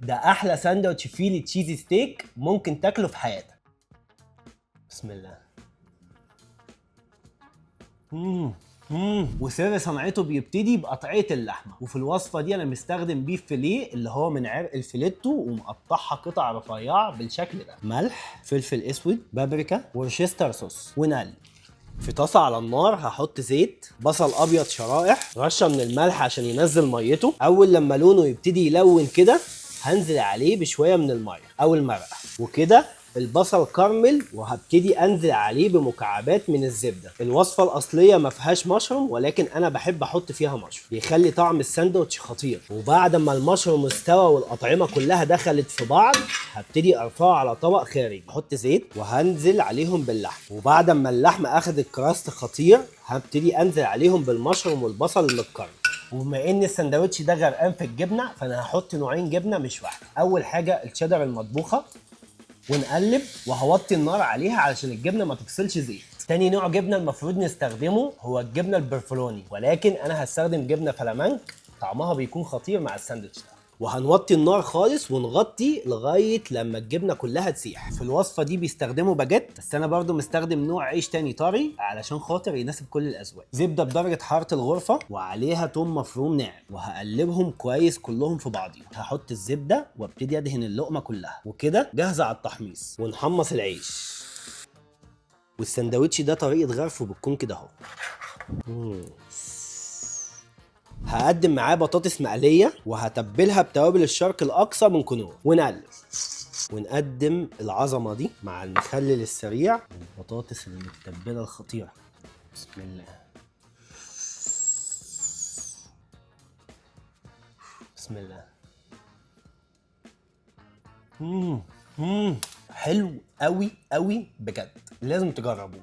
ده احلى ساندوتش فيلي تشيزي ستيك ممكن تاكله في حياتك. بسم الله. وسر صنعته بيبتدي بقطعيه اللحمه، وفي الوصفه دي انا مستخدم بيف فيليه اللي هو من عرق الفيليتو ومقطعها قطع رفيعه بالشكل ده. ملح، فلفل اسود، بابريكا، ورشستر صوص، ونقلب. في طاسه على النار هحط زيت، بصل ابيض شرائح، رشه من الملح عشان ينزل ميته. اول لما لونه يبتدي يلون كده هنزل عليه بشويه من الميه او المرقه، وكده البصل كرمل وهبتدي انزل عليه بمكعبات من الزبده. الوصفه الاصليه ما فيهاش مشروم، ولكن انا بحب احط فيها مشروم، بيخلي طعم الساندوتش خطير. وبعد ما المشروم استوى والاطعمه كلها دخلت في بعض هبتدي ارفعه على طبق خارجي، احط زيت وهنزل عليهم باللحم. وبعد ما اللحمه اخدت كراست خطير هبتدي انزل عليهم بالمشروم والبصل المتكرمل. وبما ان الساندوتش ده غرقان في الجبنه فانا هحط نوعين جبنه مش واحده. اول حاجه الشيدر المطبوخه، ونقلب وهوطي النار عليها علشان الجبنه ما تفصلش زيت. تاني نوع جبنه المفروض نستخدمه هو الجبنه البرفلوني، ولكن انا هستخدم جبنه فلامنك، طعمها بيكون خطير مع الساندوتش ده. وهنوطي النار خالص ونغطي لغايه لما الجبنه كلها تسيح. في الوصفه دي بيستخدموا باجيت، بس انا برضو مستخدم نوع عيش تاني طري علشان خاطر يناسب كل الاذواق. زبده بدرجه حراره الغرفه وعليها توم مفروم ناعم، وهقلبهم كويس كلهم في بعضهم. هحط الزبده وابتدي ادهن اللقمه كلها، وكده جاهزه على التحميص. ونحمص العيش. والسندوتش ده طريقه غرفه بتكون كده اهو. هقدم معاه بطاطس مقليه وهتبلها بتوابل الشرق الاقصى من كنور، ونقلب. ونقدم العظمه دي مع المخلل السريع والبطاطس المتبله الخطيره. بسم الله. بسم الله. حلو قوي قوي بجد، لازم تجربوه.